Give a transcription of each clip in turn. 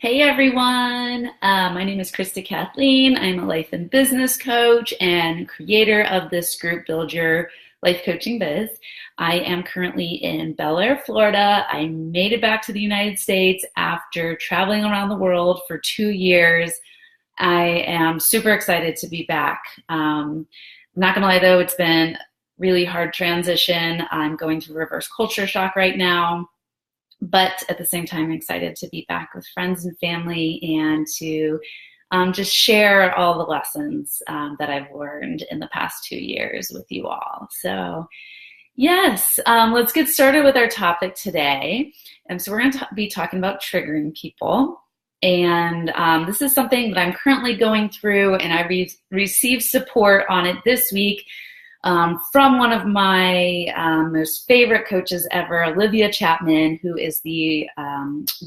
Hey everyone, my name is Krista Kathleen. I'm a life and business coach and creator of this group, Build Your Life Coaching Biz. I am currently in Bel Air, Florida. I made it back to the United States after traveling around the world for 2 years. I am super excited to be back. I'm not gonna lie though, it's been really hard transition. I'm going through reverse culture shock right now. But at the same time, I'm excited to be back with friends and family and to just share all the lessons that I've learned in the past 2 years with you all. So yes, let's get started with our topic today. So we're going to be talking about triggering people. And this is something that I'm currently going through, and I received support on it this week from one of my most favorite coaches ever, Olivia Chapman, who is the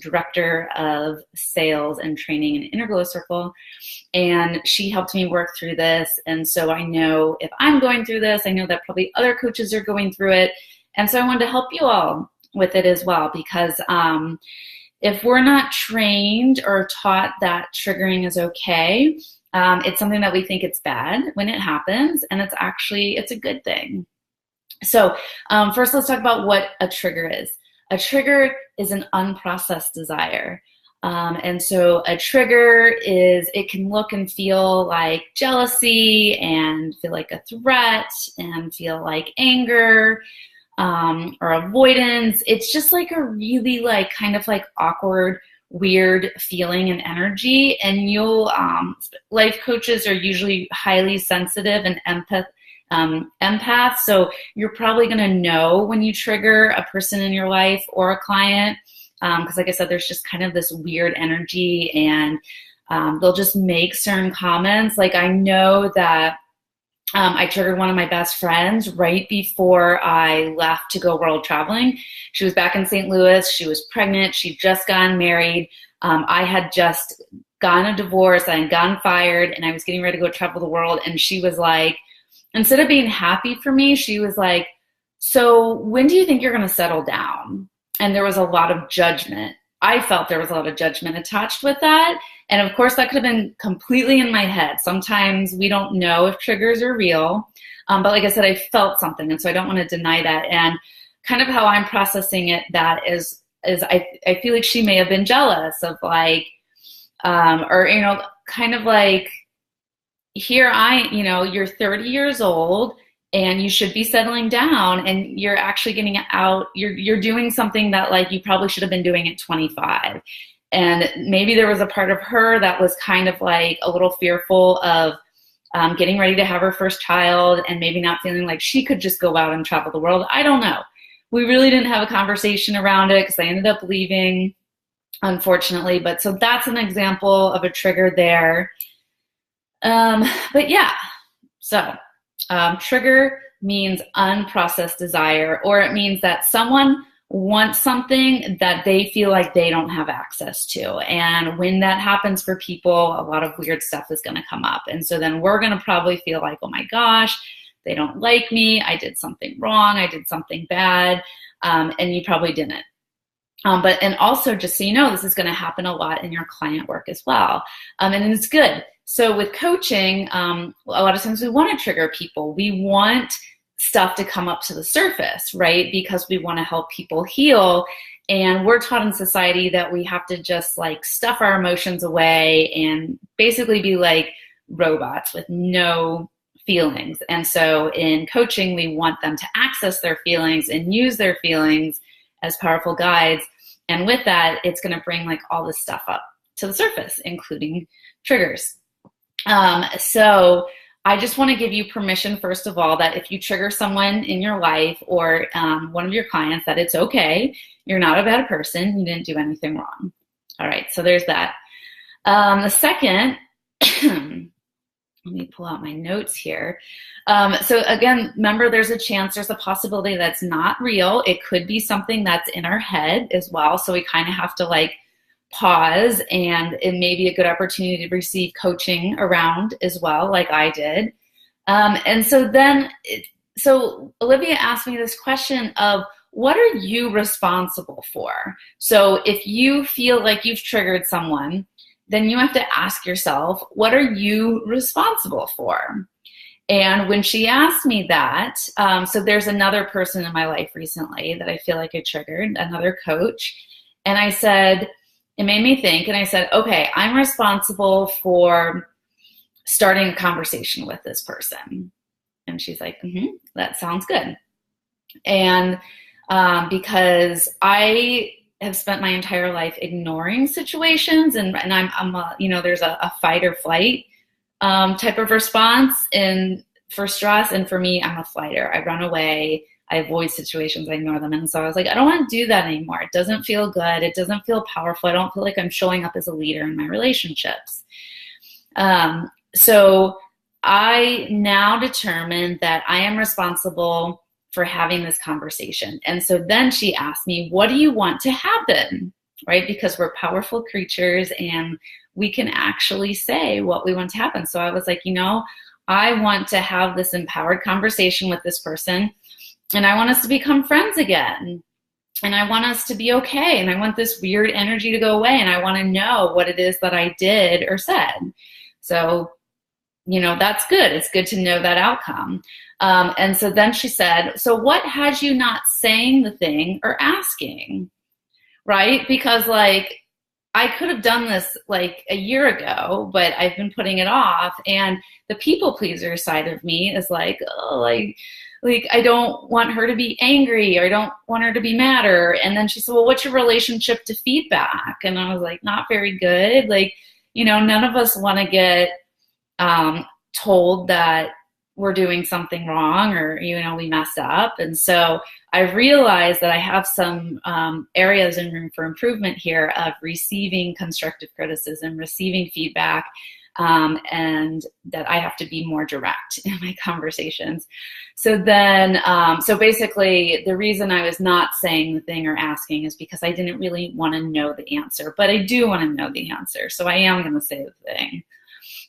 director of sales and training in Inner Glow Circle. And she helped me work through this. And so I know if I'm going through this, I know that probably other coaches are going through it. And so I wanted to help you all with it as well, because if we're not trained or taught that triggering is okay, it's something that we think it's bad when it happens, and it's a good thing. So first, let's talk about what a trigger is. A trigger is an unprocessed desire. And so a trigger it can look and feel like jealousy and feel like a threat and feel like anger or avoidance. It's just like a really kind of awkward, weird feeling and energy. And life coaches are usually highly sensitive and empaths. So you're probably going to know when you trigger a person in your life or a client. Because like I said, there's just kind of this weird energy, and they'll just make certain comments. Like I know that I triggered one of my best friends right before I left to go world traveling. She was back in St. Louis. She was pregnant. She'd just gotten married. I had just gotten a divorce. I had gotten fired, and I was getting ready to go travel the world. And she was like, instead of being happy for me, she was like, so when do you think you're going to settle down? And there was a lot of judgment. I felt there was a lot of judgment attached with that. And of course, that could have been completely in my head. Sometimes we don't know if triggers are real. But like I said, I felt something. And so I don't want to deny that. And kind of how I'm processing it, that is I feel like she may have been jealous of kind of like, you're 30 years old and you should be settling down, and you're actually getting out, you're doing something that you probably should have been doing at 25. And maybe there was a part of her that was kind of a little fearful of getting ready to have her first child, and maybe not feeling like she could just go out and travel the world. I don't know. We really didn't have a conversation around it because I ended up leaving, unfortunately. But so that's an example of a trigger there. But yeah, so trigger means unprocessed desire, or it means that someone wants something that they feel like they don't have access to. And when that happens for people, a lot of weird stuff is going to come up. And so then we're going to probably feel like, oh my gosh, they don't like me. I did something wrong. I did something bad. And you probably didn't. And also, just so you know, this is going to happen a lot in your client work as well. And it's good. So with coaching, a lot of times we want to trigger people. We want stuff to come up to the surface, right? Because we want to help people heal. And we're taught in society that we have to just stuff our emotions away and basically be like robots with no feelings. And so in coaching, we want them to access their feelings and use their feelings as powerful guides. And with that, it's going to bring all this stuff up to the surface, including triggers. So I just want to give you permission, first of all, that if you trigger someone in your life or one of your clients, that it's okay. You're not a bad person. You didn't do anything wrong. All right, so there's that. The second, let me pull out my notes here. So again, remember, there's a possibility that's not real. It could be something that's in our head as well. So we kind of have to pause, and it may be a good opportunity to receive coaching around as well, like I did. And so Olivia asked me this question of, what are you responsible for? So if you feel like you've triggered someone, then you have to ask yourself, what are you responsible for? And when she asked me that, so there's another person in my life recently that I feel like I triggered, another coach. And I said, it made me think, and I said, okay, I'm responsible for starting a conversation with this person. And she's like, that sounds good. And because I have spent my entire life ignoring situations, and I'm a, there's a fight or flight type of response for stress. And for me, I'm a flighter. I run away. I avoid situations. I ignore them. And so I was like, I don't want to do that anymore. It doesn't feel good. It doesn't feel powerful. I don't feel like I'm showing up as a leader in my relationships. So I now determined that I am responsible for having this conversation. And so then she asked me, what do you want to happen? Right? Because we're powerful creatures and we can actually say what we want to happen. So I was like, I want to have this empowered conversation with this person, and I want us to become friends again. And I want us to be okay. And I want this weird energy to go away. And I want to know what it is that I did or said. So, that's good. It's good to know that outcome. And so then she said, so what has you not saying the thing or asking? Right? Because I could have done this a year ago, but I've been putting it off. And the people pleaser side of me is I don't want her to be angry, or I don't want her to be madder. And then she said, well, what's your relationship to feedback? And I was like, not very good. None of us want to get told that we're doing something wrong, or, we messed up. And so I realized that I have some areas and room for improvement here of receiving constructive criticism, receiving feedback, and that I have to be more direct in my conversations. So then, so basically the reason I was not saying the thing or asking is because I didn't really want to know the answer, but I do want to know the answer. So I am going to say the thing.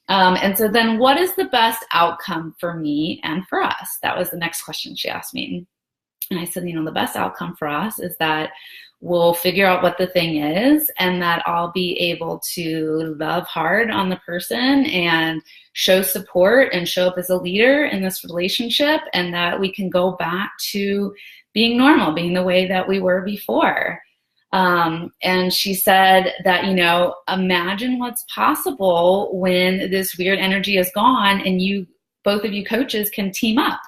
And so then what is the best outcome for me and for us? That was the next question she asked me. And I said, the best outcome for us is that we'll figure out what the thing is, and that I'll be able to love hard on the person and show support and show up as a leader in this relationship, and that we can go back to being normal, being the way that we were before. And she said that, imagine what's possible when this weird energy is gone and both of you coaches can team up.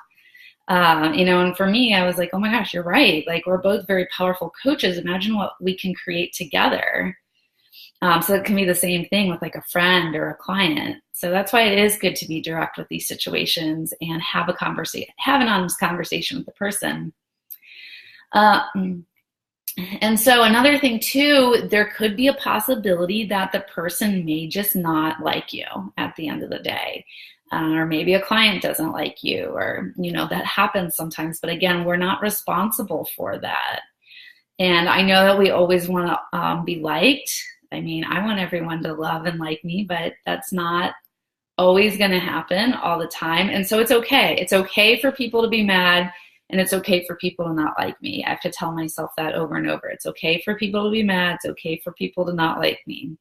And for me, I was like, oh my gosh, you're right. We're both very powerful coaches. Imagine what we can create together. So it can be the same thing with a friend or a client. So that's why it is good to be direct with these situations and have an honest conversation with the person. And so another thing too, there could be a possibility that the person may just not like you at the end of the day. Or maybe a client doesn't like you, or, that happens sometimes. But again, we're not responsible for that. And I know that we always want to be liked. I mean, I want everyone to love and like me, but that's not always going to happen all the time. And so it's okay. It's okay for people to be mad, and it's okay for people to not like me. I have to tell myself that over and over. It's okay for people to be mad. It's okay for people to not like me.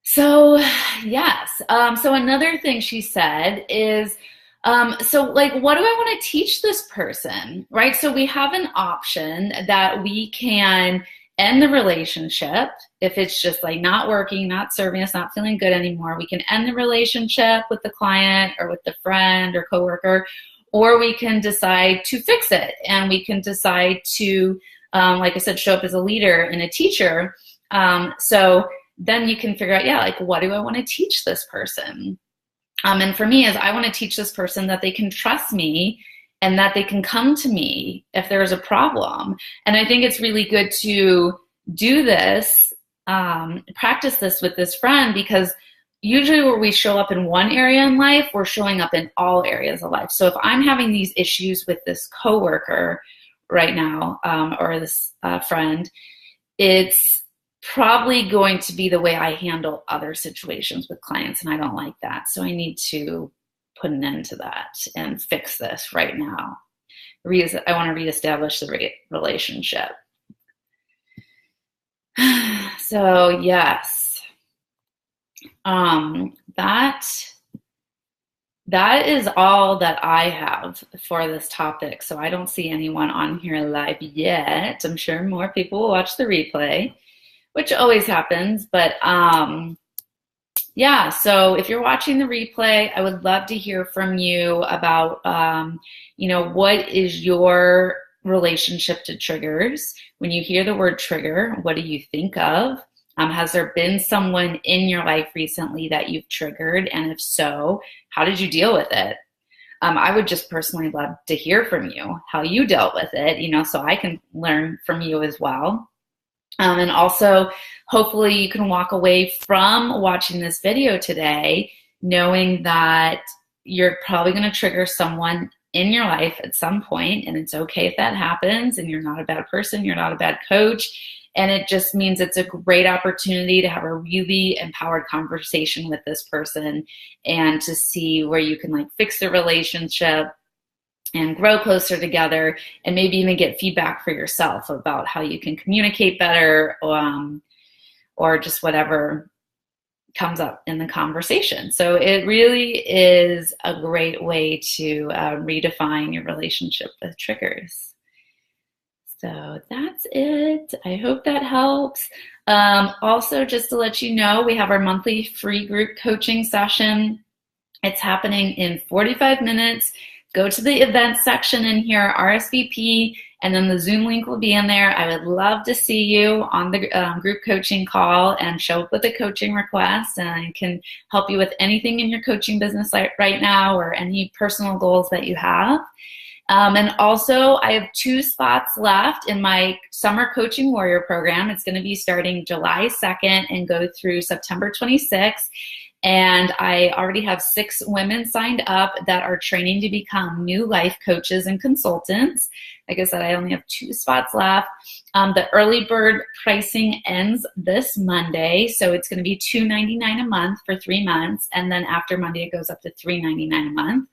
So yes. So another thing she said is, what do I want to teach this person, right? So we have an option that we can end the relationship. If it's just not working, not serving us, not feeling good anymore, we can end the relationship with the client or with the friend or coworker, or we can decide to fix it. And we can decide to, like I said, show up as a leader and a teacher. So then you can figure out, what do I want to teach this person? And for me, I want to teach this person that they can trust me and that they can come to me if there's a problem. And I think it's really good to do this, practice this with this friend, because usually where we show up in one area in life, we're showing up in all areas of life. So if I'm having these issues with this coworker right now, or this friend, it's probably going to be the way I handle other situations with clients, and I don't like that. So I need to put an end to that and fix this right now. I want to reestablish the relationship. So yes, that is all that I have for this topic. So I don't see anyone on here live yet. I'm sure more people will watch the replay, which always happens. But yeah, so if you're watching the replay, I would love to hear from you about, what is your relationship to triggers? When you hear the word trigger, what do you think of? Has there been someone in your life recently that you've triggered? And if so, how did you deal with it? I would just personally love to hear from you, how you dealt with it, so I can learn from you as well. And also, hopefully you can walk away from watching this video today knowing that you're probably going to trigger someone in your life at some point, and it's okay if that happens, and you're not a bad person, you're not a bad coach, and it just means it's a great opportunity to have a really empowered conversation with this person and to see where you can fix the relationship and grow closer together, and maybe even get feedback for yourself about how you can communicate better, or just whatever comes up in the conversation. So it really is a great way to redefine your relationship with triggers. So that's it. I hope that helps. Also, just to let you know, we have our monthly free group coaching session. It's happening in 45 minutes. Go to the events section in here, RSVP, and then the Zoom link will be in there. I would love to see you on the group coaching call and show up with a coaching request, and I can help you with anything in your coaching business right now or any personal goals that you have. And also, I have 2 spots left in my Summer Coaching Warrior program. It's going to be starting July 2nd and go through September 26th. And I already have 6 women signed up that are training to become new life coaches and consultants. Like I said, I only have 2 spots left. The early bird pricing ends this Monday, so it's going to be $2.99 a month for 3 months. And then after Monday, it goes up to $3.99 a month.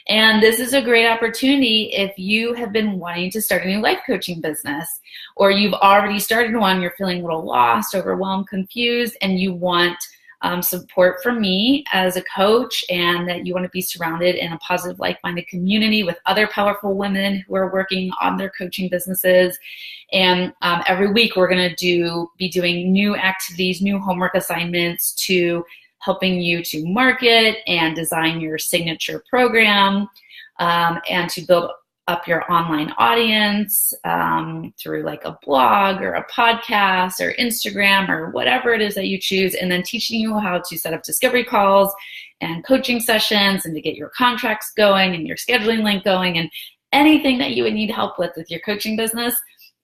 And this is a great opportunity if you have been wanting to start a new life coaching business, or you've already started one, you're feeling a little lost, overwhelmed, confused, and you want support from me as a coach, and that you want to be surrounded in a positive, like-minded community with other powerful women who are working on their coaching businesses. And every week we're going to be doing new activities, new homework assignments to helping you to market and design your signature program, and to build up your online audience through a blog or a podcast or Instagram or whatever it is that you choose, and then teaching you how to set up discovery calls and coaching sessions and to get your contracts going and your scheduling link going and anything that you would need help with your coaching business.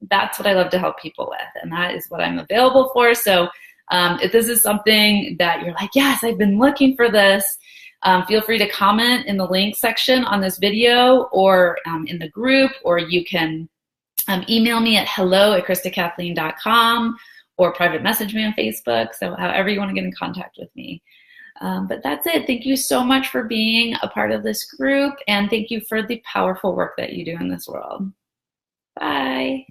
That's what I love to help people with, and that is what I'm available for. So if this is something that you're yes, I've been looking for this, feel free to comment in the link section on this video, or in the group, or you can email me at hello@KristaKathleen.com, or private message me on Facebook. So however you want to get in contact with me. But that's it. Thank you so much for being a part of this group, and thank you for the powerful work that you do in this world. Bye.